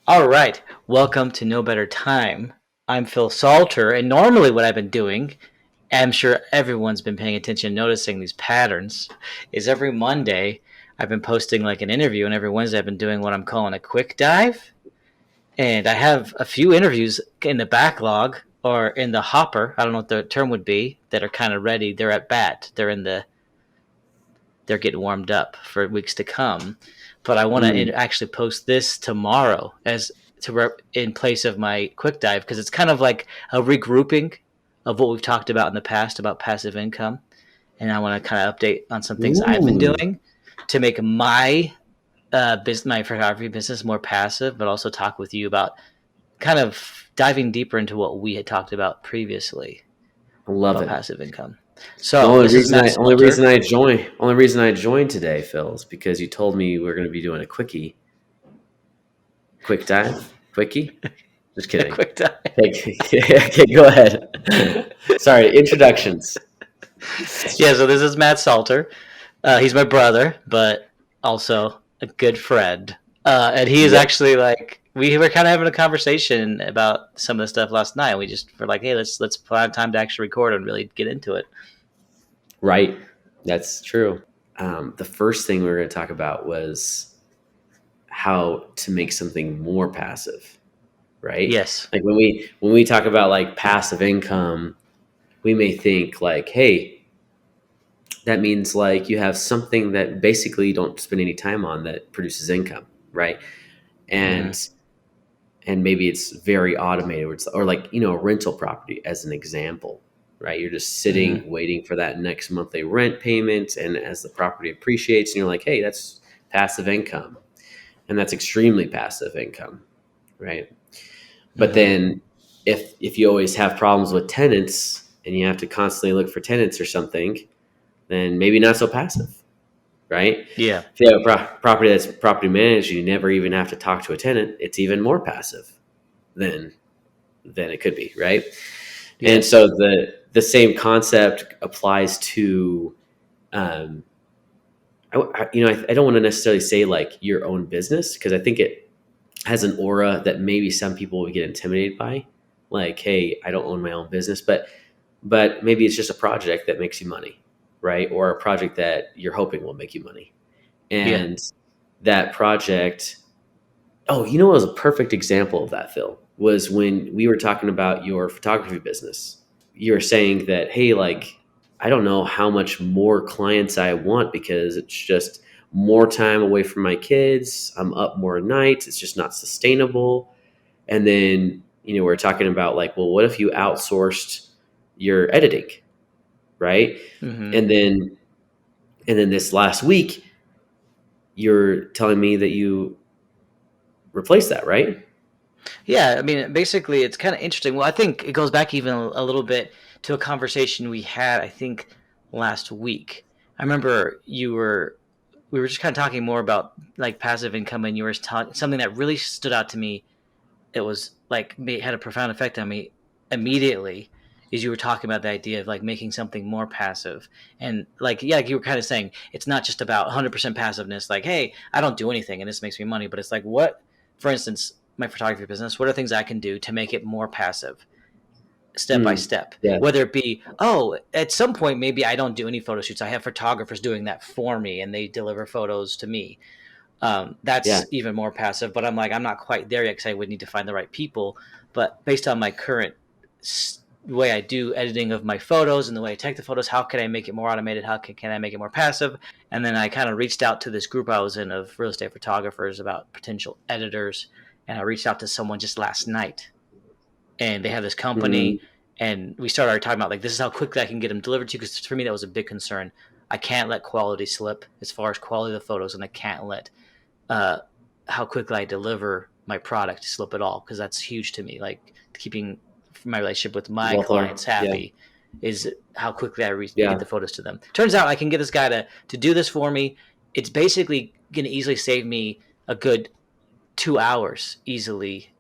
All right, welcome to No Better Time. I'm Phil Salter, and normally what I've been doing, I'm sure everyone's been paying attention, noticing these patterns, is every Monday I've been posting like an interview, and every Wednesday I've been doing what I'm calling a quick dive. And I have a few interviews in the backlog or in the hopper. I don't know what the term would be that are kind of ready. They're at bat. They're getting warmed up for weeks to come. But I want to Mm. actually post this tomorrow in place of my quick dive because it's kind of like a regrouping of what we've talked about in the past about passive income, and I want to kind of update on some things I've been Ooh, doing to make my photography business more passive, but also talk with you about kind of diving deeper into what we had talked about previously I love about it. passive income. The So this is Matt Salter. only reason I joined today, Phil, is because you told me we are going to be doing a quick dive, quickie. Just A kidding. quick dive. Okay, go ahead. Sorry, introductions. Yeah, so this is Matt Salter. He's my brother, but also a good friend. And he is Yep. actually like we were kind of having a conversation about some of the stuff last night. We just were like, hey, let's plan time to actually record and really get into it. Right. That's true. The first thing we were going to talk about was how to make something more passive, right? Yes. Like when we talk about like passive income, we may think like, hey, that means like you have something that basically you don't spend any time on that produces income, right? Mm-hmm. And maybe it's very automated, or like a rental property as an example, right? You're just Mm-hmm. sitting waiting for that next monthly rent payment, and as the property appreciates, and you're like, hey, that's passive income, and that's extremely passive income, right? But Mm-hmm. then if you always have problems with tenants and you have to constantly look for tenants or something, then maybe not so passive, right? Yeah. If you have a property that's property managed, you never even have to talk to a tenant. It's even more passive than it could be, right? And Yes. so the same concept applies to, um, I don't want to necessarily say like your own business, because I think it has an aura that maybe some people would get intimidated by, like, hey, I don't own my own business, but maybe it's just a project that makes you money, right? Or a project that you're hoping will make you money. Yeah. And that project, oh, what was a perfect example of that, Phil, was when we were talking about your photography business. You were saying that, hey, like, I don't know how much more clients I want because it's just more time away from my kids. I'm up more nights. It's just not sustainable. And then, we're talking about like, well, what if you outsourced your editing, right? Mm-hmm. And then this last week, you're telling me that you replaced that, right? Yeah, I mean, basically, it's kind of interesting. Well, I think it goes back even a little bit to a conversation we had, I think, last week. I remember we were just kind of talking more about like passive income, and you were talking something that really stood out to me. It was like had a profound effect on me immediately. Is you were talking about the idea of like making something more passive, and like yeah, like you were kind of saying it's not just about 100% passiveness. Like, hey, I don't do anything, and this makes me money, but it's like what, for instance, my photography business. What are things I can do to make it more passive? Step by Mm, step, yeah. whether it be, oh, at some point maybe I don't do any photo shoots, I have photographers doing that for me and they deliver photos to me. Yeah. That's even more passive, but I'm like, I'm not quite there yet because I would need to find the right people. But based on my current way I do editing of my photos and the way I take the photos, how can I make it more automated? How can I make it more passive? And then I kind of reached out to this group I was in of real estate photographers about potential editors, and I reached out to someone just last night, and they have this Mm, company, and we started talking about like this is how quickly I can get them delivered to you, because for me that was a big concern. I can't let quality slip as far as quality of the photos, and I can't let uh, how quickly I deliver my product to slip at all, because that's huge to me. Like keeping my relationship with my both are. clients Yeah. happy is how quickly I get Yeah. the photos to them. Turns out I can get this guy to do this for me. It's basically going to easily save me a good 2 hours easily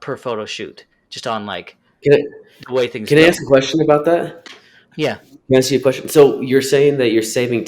per photo shoot, just on like Can I, the way things can I ask go. a question about that? Yeah. Can I ask you a question? So you're saying that you're saving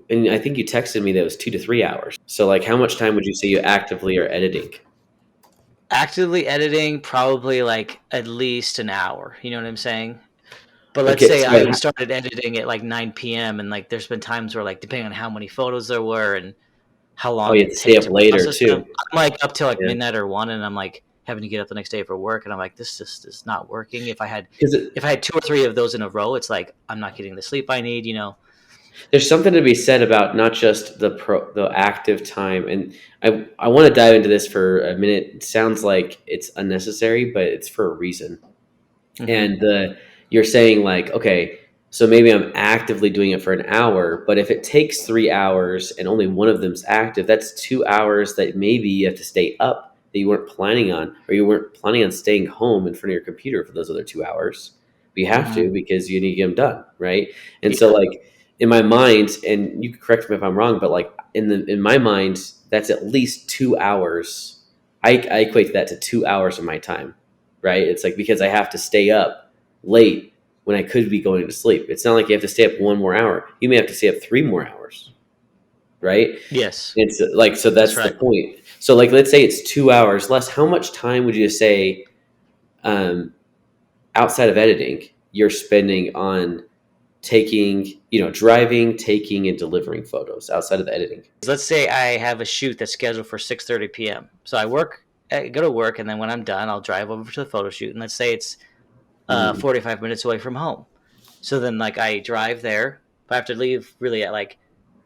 and I think you texted me that it was 2 to 3 hours. So like, how much time would you say you actively are editing? actively editing, probably like at least an hour. You know what I'm saying? But let's Okay, say so I started editing at like 9 p.m. and like there's been times where like depending on how many photos there were and how oh, long you have it to stay take up to later process them, too. I'm like up till like Yeah, midnight or one, and I'm like having to get up the next day for work, and I'm like, this just is not working. because If I had two or three of those in a row, it's like I'm not getting the sleep I need. You know? there's something to be said about not just the active time, and I want to dive into this for a minute. It sounds like it's unnecessary, but it's for a reason. Hmm. And you're saying like, okay, so maybe I'm actively doing it for an hour, but if it takes 3 hours and only one of them's active, that's 2 hours that maybe you have to stay up that you weren't planning on, or you weren't planning on staying home in front of your computer for those other 2 hours. But you have Hmm. to because you need to get them done, right? And so Yeah. like in my mind, and you can correct me if I'm wrong, but like in my mind, that's at least 2 hours. I equate that to 2 hours of my time, right? It's like because I have to stay up late when I could be going to sleep. It's not like you have to stay up one more hour. You may have to stay up 3 more hours, right? Yes, It's like so that's that's the right. point. So like let's say it's 2 hours less. How much time would you say um, outside of editing you're spending on taking, driving, taking, and delivering photos outside of the editing? Let's say I have a shoot that's scheduled for 6:30 p.m. So I go to work, and then when I'm done, I'll drive over to the photo shoot, and let's say it's Mm, 45 minutes away from home. So then, like, I drive there. I have to leave really at like,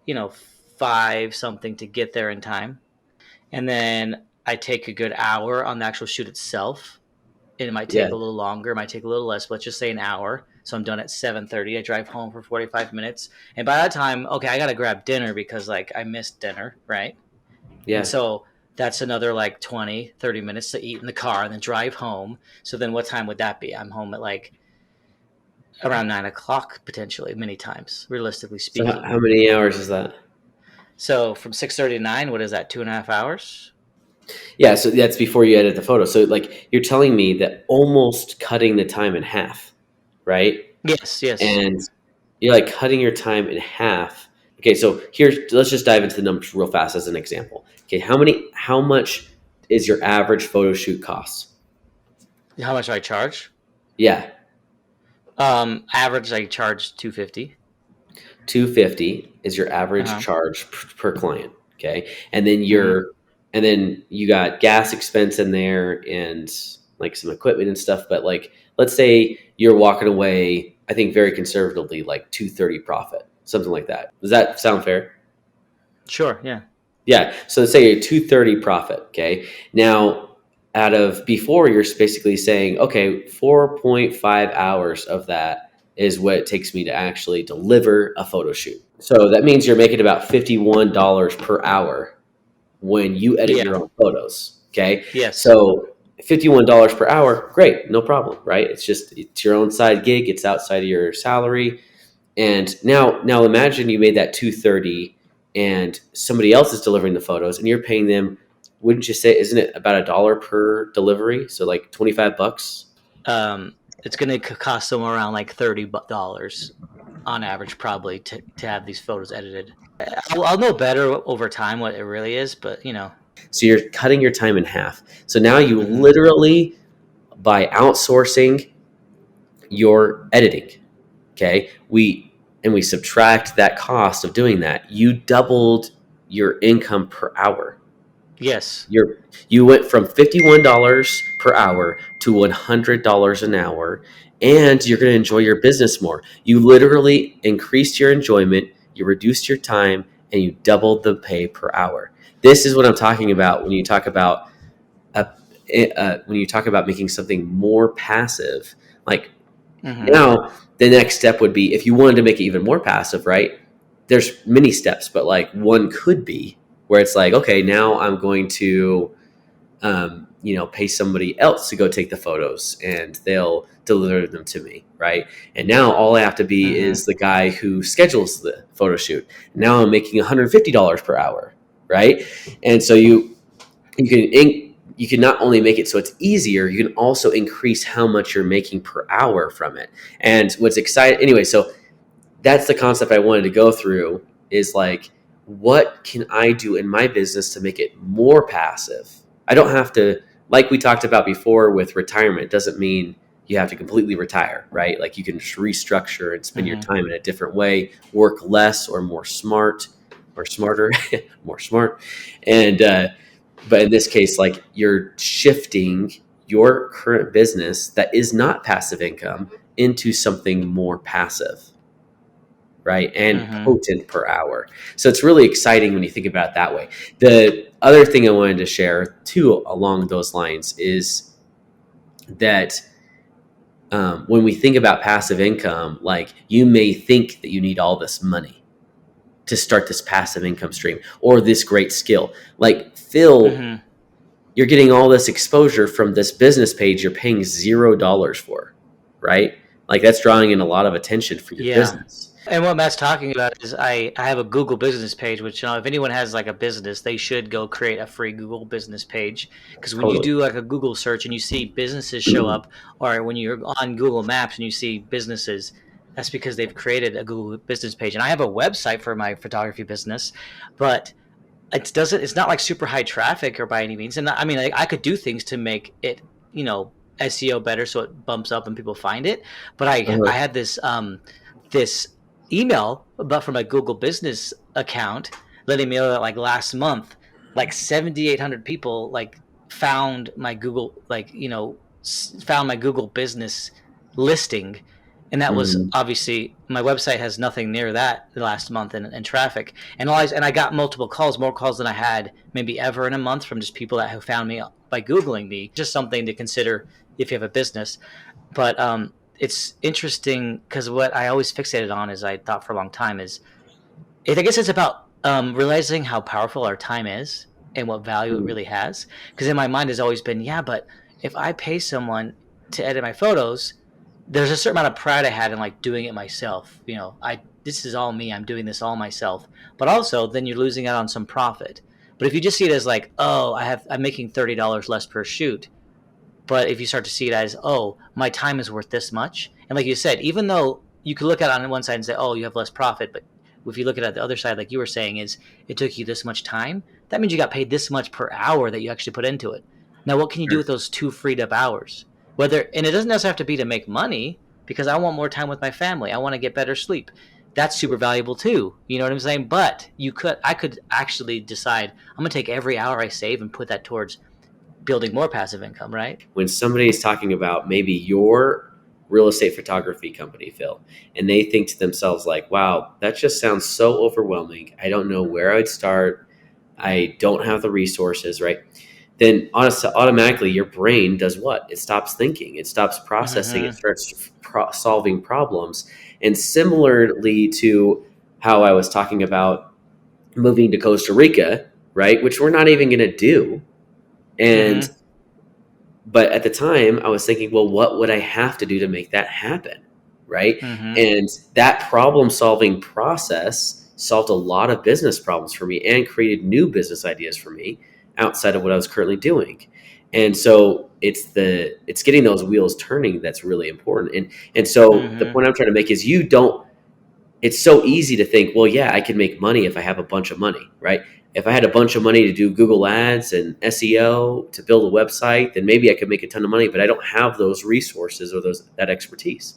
you know, five something to get there in time. And then I take a good hour on the actual shoot itself. And it might yeah, take a little longer, it might take a little less, but let's just say an hour. So I'm done at 7:30. I drive home for 45 minutes. And by that time, okay, I got to grab dinner because like I missed dinner, right? And yeah. so that's another like 20, 30 minutes to eat in the car and then drive home. So then what time would that be? I'm home at like around 9 o'clock potentially, many times, realistically So speaking. how many hours is that? So from 6:30 to 9, what is that? 2.5 hours? Yeah, so that's before you edit the photo. So like you're telling me that almost cutting the time in half, right? Yes, yes. And you're like cutting your time in half. Okay, so here's let's just dive into the numbers real fast as an example. Okay, how much is your average photo shoot cost? How much do I charge? Yeah, Average I charge 250. 250 is your average Uh-huh. charge per client. Okay, and then Mm-hmm. you got gas expense in there and like some equipment and stuff. But like, let's say you're walking away, I think very conservatively, like 230 profit, something like that. Does that sound fair? Sure, yeah. Yeah. So let's say a 230 profit. Okay. Now, out of before, you're basically saying, okay, 4.5 hours of that is what it takes me to actually deliver a photo shoot. So that means you're making about $51 per hour when you edit Yeah. your own photos. Okay. Yes. So $51 per hour, great, no problem, right? It's your own side gig, it's outside of your salary. And now imagine you made that 230 and somebody else is delivering the photos and you're paying them, wouldn't you say, isn't it about $1 per delivery? So like 25 bucks. It's going to cost somewhere around like $30 on average, probably, to have these photos edited. I'll know better over time what it really is, but you know. So you're cutting your time in half. So now you Hmm. literally, by outsourcing your editing, okay, we subtract that cost of doing that, you doubled your income per hour. Yes. You went from $51 per hour to $100 an hour, and you're going to enjoy your business more. You literally increased your enjoyment, you reduced your time, and you doubled the pay per hour. This is what I'm talking about when you talk about a, when you talk about making something more passive. Like Hmm. now, the next step would be if you wanted to make it even more passive, right? There's many steps, but like one could be where it's like, okay, now I'm going to pay somebody else to go take the photos and they'll deliver them to me, right? And now all I have to be Hmm. is the guy who schedules the photo shoot. Now I'm making $150 per hour, right? And so you can not only make it so it's easier, you can also increase how much you're making per hour from it. And what's exciting anyway, so that's the concept I wanted to go through is like, what can I do in my business to make it more passive? I don't have to like we talked about before with retirement, doesn't mean you have to completely retire, right? Like you can just restructure and spend your Hmm. time in a different way, work less or more smart or smarter, more smart. And, but in this case, like you're shifting your current business that is not passive income into something more passive, right? And Hmm. potent per hour. So it's really exciting when you think about it that way. The other thing I wanted to share too along those lines is that when we think about passive income, like you may think that you need all this money to start this passive income stream or this great skill. Like Phil, Hmm. you're getting all this exposure from this business page you're paying $0 for, right? Like that's drawing in a lot of attention for your Yeah. business. And what Matt's talking about is I have a Google business page, which, if anyone has like a business, they should go create a free Google business page. Because when you Totally. do like a Google search and you see businesses show up, or when you're on Google Maps and you see businesses, that's because they've created a Google business page. And I have a website for my photography business, but it's not like super high traffic or by any means. And I mean, I could do things to make it, SEO better so it bumps up and people find it. But I Uh-huh. had this email about from my Google business account letting me know that like last month, like 7,800 people like found my Google, like, found my Google business listing. And that was Mhm. obviously my website has nothing near that the last month in traffic. And I got multiple calls, more calls than I had maybe ever in a month from just people that have found me by Googling me. Just something to consider if you have a business. But it's interesting because what I always fixated on, is I thought for a long time, I guess it's about realizing how powerful our time is and what value it Mhm. really has. Because in my mind has always been, yeah, but if I pay someone to edit my photos, there's a certain amount of pride I had in like doing it myself. I this is all me. I'm doing this all myself. But also, then you're losing out on some profit. But if you just see it as like, oh, I'm making $30 less per shoot, but if you start to see it as, oh, my time is worth this much, and like you said, even though you could look at it on one side and say, oh, you have less profit, but if you look at it the other side, like you were saying, is it took you this much time, that means you got paid this much per hour that you actually put into it. Now, what can you do Sure. with those two freed up hours? And it doesn't necessarily have to be to make money, because I want more time with my family. I want to get better sleep. That's super valuable too. You know what I'm saying? But I could actually decide I'm gonna take every hour I save and put that towards building more passive income, right? When somebody is talking about maybe your real estate photography company, Phil, and they think to themselves like, wow, that just sounds so overwhelming. I don't know where I'd start. I don't have the resources, right? Then automatically your brain does what? It stops thinking. It stops processing. It Mm-hmm. starts solving problems. And similarly to how I was talking about moving to Costa Rica, right? Which we're not even going to do. And Mm-hmm. but at the time I was thinking, well, what would I have to do to make that happen, right? Mm-hmm. And that problem solving process solved a lot of business problems for me and created new business ideas for me outside of what I was currently doing. And so it's getting those wheels turning that's really important. And so the Mm-hmm. point I'm trying to make is you don't it's so easy to think, well, yeah, I can make money if I have a bunch of money, right? If I had a bunch of money to do Google Ads and SEO to build a website, then maybe I could make a ton of money, but I don't have those resources or that expertise.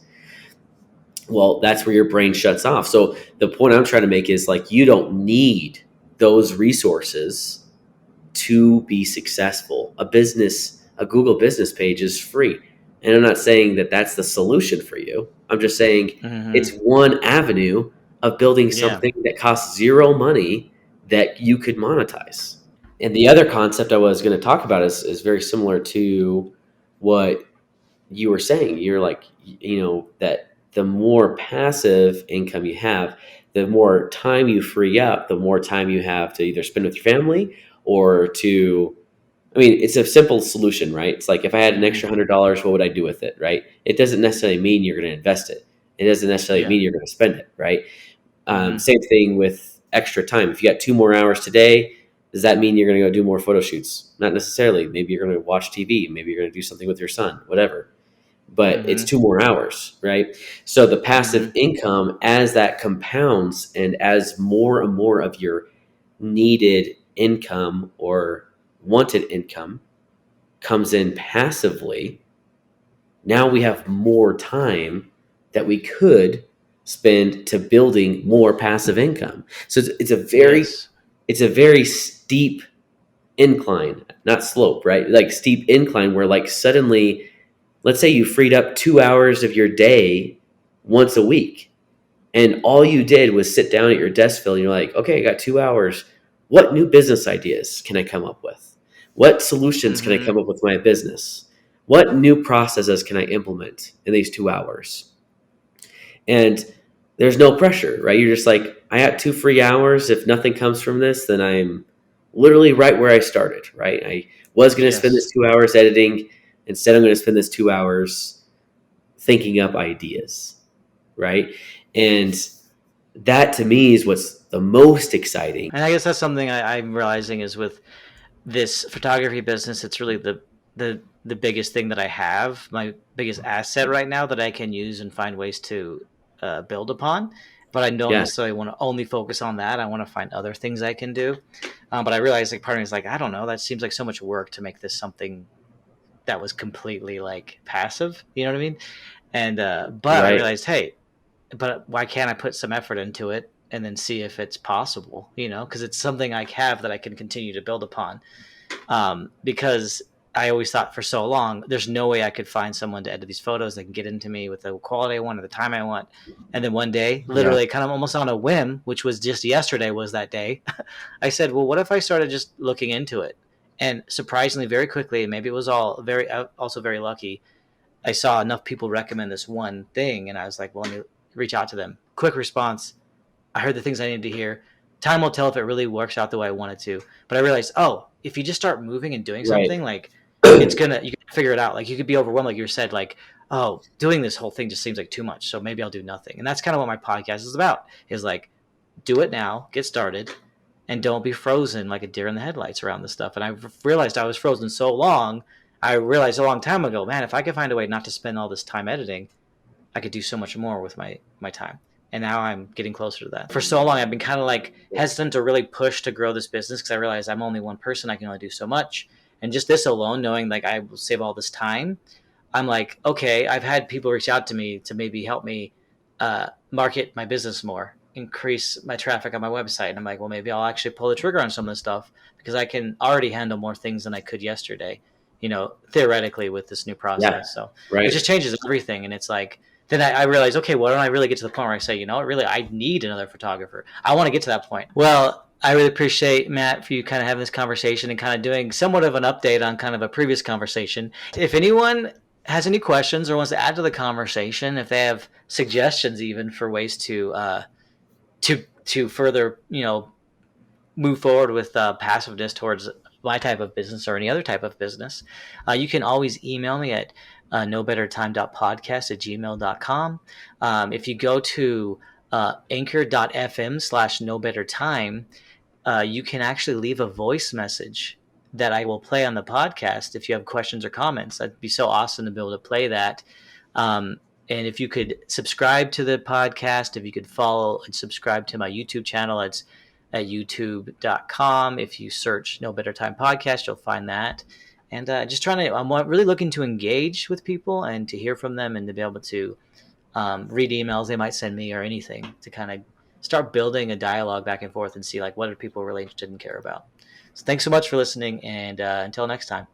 Well, that's where your brain shuts off. So the point I'm trying to make is like you don't need those resources to be successful. A Google business page is free. And I'm not saying that that's the solution for you. I'm just saying it's Mm-hmm. one avenue of building Yeah. something that costs zero money that you could monetize. And the other concept I was going to talk about is very similar to what you were saying. You're like, that the more passive income you have, the more time you free up, the more time you have to either spend with your family or to, I mean, it's a simple solution, right? It's like if I had an Mm-hmm. extra $100, what would I do with it, right? It doesn't necessarily mean you're going to invest it. It doesn't necessarily Yeah. mean you're going to spend it, right? Mm-hmm. Same thing with extra time. If you got 2 more hours today, does that mean you're going to go do more photo shoots? Not necessarily. Maybe you're going to watch TV. Maybe you're going to do something with your son, whatever. But it's Mm-hmm. 2 more hours, right? So the Mm-hmm. passive income, as that compounds and as more and more of your needed income or wanted income comes in passively, now we have more time that we could spend to building more passive income. So Yes. it's a very steep incline, not slope, right? Like steep incline where like suddenly, let's say you freed up 2 hours of your day once a week, and all you did was sit down at your desk, Phil, and you're like, okay, I got 2 hours. What new business ideas can I come up with? What solutions can I Mm-hmm. come up with my business? What new processes can I implement in these 2 hours? And there's no pressure, right? You're just like, I got 2 free hours. If nothing comes from this, then I'm literally right where I started, right? I was going to spend this Yes. 2 hours editing. Instead, I'm going to spend this 2 hours thinking up ideas, right? And that to me is what's the most exciting. And I guess that's something I'm realizing is with this photography business, it's really the biggest thing that I have, my biggest asset right now that I can use and find ways to build upon. But I don't Yeah, necessarily want to only focus on that. I want to find other things I can do. But I realize like part of me is like, I don't know, that seems like so much work to make this something that was completely like passive. You know what I mean? And but I right. realized, hey, but why can't I put some effort into it and then see if it's possible? You know, because it's something I have that I can continue to build upon. Because I always thought for so long, there's no way I could find someone to edit these photos that can get into me with the quality I want at the time I want. And then one day, Yeah, literally kind of almost on a whim, which was just yesterday was that day, I said, well, what if I started just looking into it? And surprisingly, very quickly, maybe it was all very, also very lucky. I saw enough people recommend this one thing, and I was like, well, let me reach out to them. Quick response. I heard the things I needed to hear. Time will tell if it really works out the way I want it to. But I realized, oh, if you just start moving and doing right. something, like it's gonna you can figure it out. Like you could be overwhelmed, like you said, like, oh, doing this whole thing just seems like too much. So maybe I'll do nothing. And that's kind of what my podcast is about. Is like, do it now, get started, and don't be frozen like a deer in the headlights around this stuff. And I realized I was frozen so long. I realized a long time ago, man, if I could find a way not to spend all this time editing, I could do so much more with my time. And now I'm getting closer to that. For so long, I've been kind of like hesitant to really push to grow this business because I realize I'm only one person. I can only do so much. And just this alone, knowing like I will save all this time, I'm like, okay, I've had people reach out to me to maybe help me market my business more, increase my traffic on my website. And I'm like, well, maybe I'll actually pull the trigger on some of this stuff because I can already handle more things than I could yesterday, you know, theoretically with this new Yeah, process. So it right. just changes everything. And it's like, then I realized, okay, why don't I really get to the point where I say, you know what, really, I need another photographer. I want to get to that point. Well, I really appreciate, Matt, for you kind of having this conversation and kind of doing somewhat of an update on kind of a previous conversation. If anyone has any questions or wants to add to the conversation, if they have suggestions even for ways to further, you know, move forward with passiveness towards my type of business or any other type of business, you can always email me at nobettertime.podcast@gmail.com. If you go to anchor.fm/nobettertime, you can actually leave a voice message that I will play on the podcast if you have questions or comments. That'd be so awesome to be able to play that. Um, and if you could subscribe to the podcast, if you could follow and subscribe to my YouTube channel, it's at youtube.com. If you search No Better Time Podcast, you'll find that. And just trying to, I'm really looking to engage with people and to hear from them and to be able to read emails they might send me or anything to kind of start building a dialogue back and forth and see like what are people really interested and care about. So thanks so much for listening, and until next time.